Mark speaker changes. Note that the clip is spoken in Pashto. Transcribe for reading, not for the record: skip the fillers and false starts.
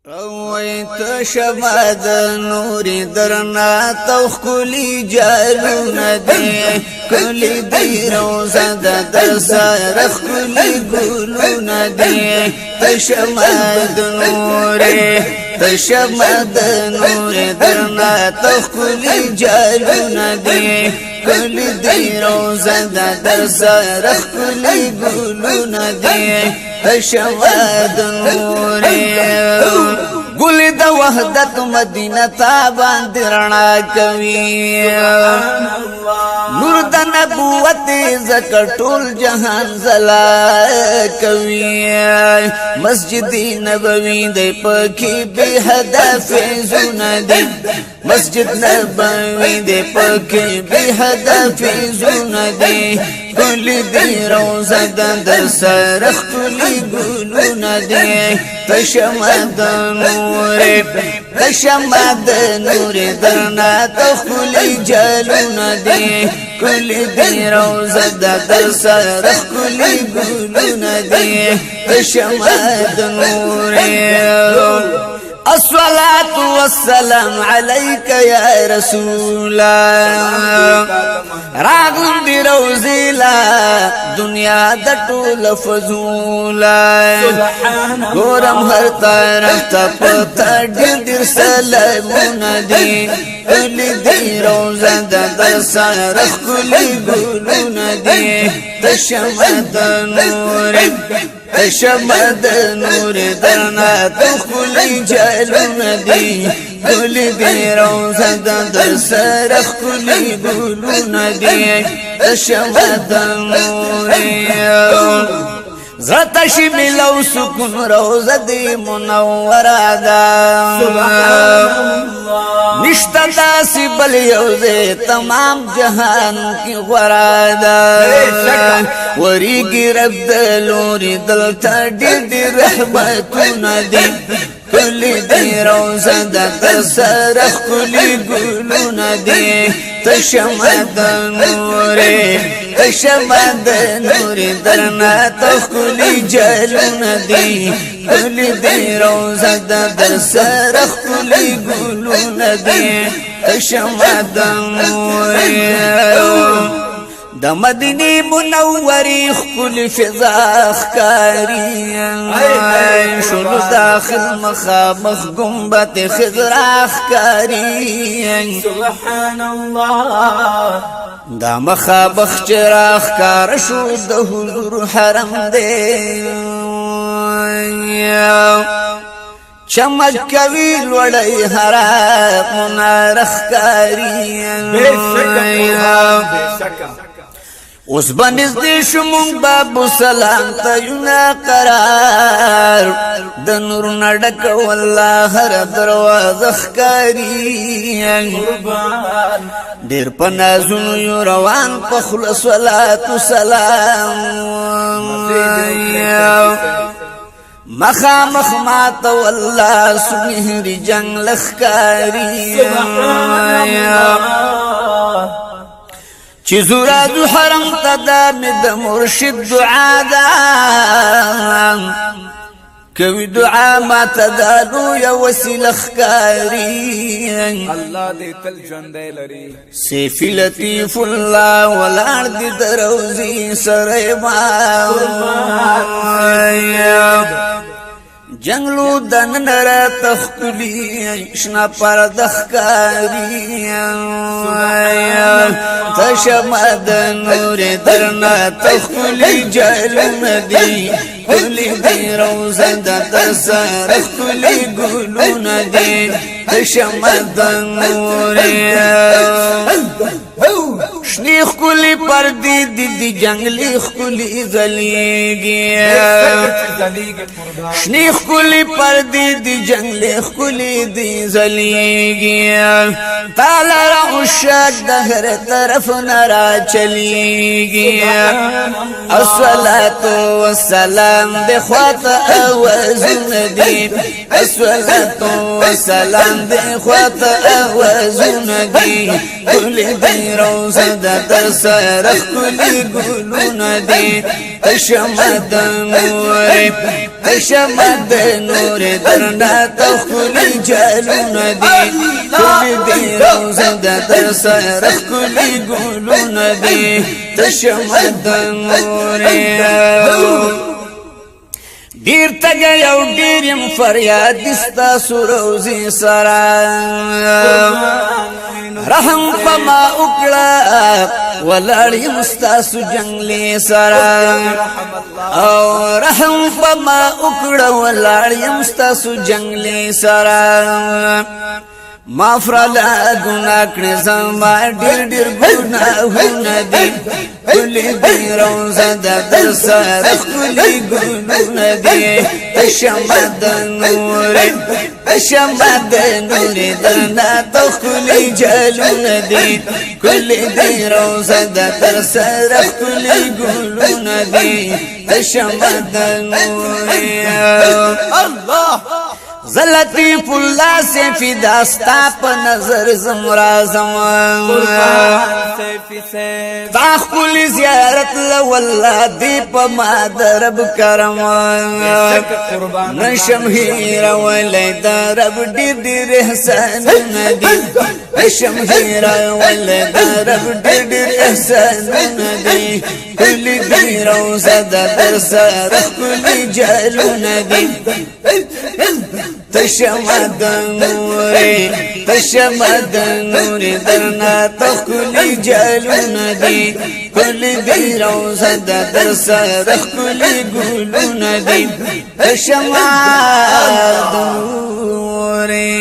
Speaker 1: رويت شماد نوري درنا توخلي جالونا دي كل دي روزة در سارخ كل قولونا دي تشماد نوري تشماد نوري درنا توخلي جالونا دي كل دي روزة در سارخ كل قولونا دي تشماد نوري قولي دا وحدت مدینه تا باندې رڼا کوي نور د نبوت زکه ټول جهان زلا کوي مسجد نبوي د پکې به هدف زونه دي مسجد نبوي د پکې به هدف زونه دي كل دي روزة در سرخ كل قولونا دي تشمد نوري تشمد نوري درنا تخلي جالونا دي كل دي روزة در سرخ كل قولونا دي تشمد نوري الصلاة والسلام عليك يا رسول الله راغم دي روزيلا دنيا دټول فزولا ګورم هر طرف ته پتا ډېر سلامونه دي كل دي روزه در سرخ كل ګلونه دي تشمد نور تشمد نور درنا تخلي جالونا دي كل دي روزة در سرخ كل قولونا دي تشمد نور زرتش ملو سکون روزه دی منوره دا نشتا داسی بل یوزه تمام جهان کی غورا دا وریگی رب دلوری دلتا دی رحمتونا دی كل دي روزة در سرخ كل قولونا دي تشمد نوري تشمد نوري درنا تخلي جالونا دي كل دي روزة در سرخ كل قولونا دي تشمد نوري د مدینه منورې خپل فضا ښکاري شنو داخل مخامخ ګمبد خضرا ښکاري
Speaker 2: سبحان الله
Speaker 1: دا مخامخ چراغ ښکار شو د حضور حرم دی چمک کوي لوړی هرا منار ښکاري اوس بنز دې شوم بابو سلام ته یونا قرار د نور نډک والله هر دروازه ښکاري ډېر پنازونو یو روان په خلص صلوات سلام مخامخ مات والله سنهر جنگ لخکاری چی زورادو حرم تدام د مرشد دعا دا کوي دعا ما تدالو یا وسیله ښکاري
Speaker 2: الله دې تل ژوندی لري
Speaker 1: سیف لطیف الله ولار دې دروزي سره ما جنگلو دن نرا تخکلی شنا پردخکاری تشمد نور درنا تخکلی جلون دی کلی دی روزه در سرخ کلی گلون دی تشمد نور شنیخ کلی پردی دی جنگلی خکلی زلیگی شنیخ کلی پردی دی جنگلی خکلی دی زلیگی تالا عشاق دهر طرف نرا چلیگی الصلاة والسلام دی خوات آوازون دی الصلاة والسلام دی خوات آوازون دی کلی دی روزه در سرخ کلی گلون دی تشمد نور تشمد نور درنا تخلی جلون دی کلی دی روزه در سر کلی گلون دی تشمد نور دیر تگا یو دیریم فریاد دستا سروزی سرا رحم پما اکڑا ولاری مستاسو جنگلی سرا او رحم پما اکڑا ولاری مستاسو جنگلی سرا مافرالا گناہ کڑی زما ڈیر ڈیر گناہونا دی کلی دی روزہ در سر کلی گلونا دی تشمد نور تشمد نور درنا تو کلی جلونا دی کلی دی روزہ در سر کلی گلونا دی تشمد نور اللہ زلطیف اللہ سے فداستا پا نظر زمرا زمان تاخ کلی زیارت لواللہ دی پا مادرب کرم نشم ہیرا ولی درب دیر دیر احسان ندی نشم ہیرا ولی درب دیر دیر احسان ندی کلی دی روزہ در سر کلی جلو ندی تشمد نوری تشمد نوری درنا تو کلی جلون دی کلی دی روزہ در سر کلی گلون دی تشمد نوری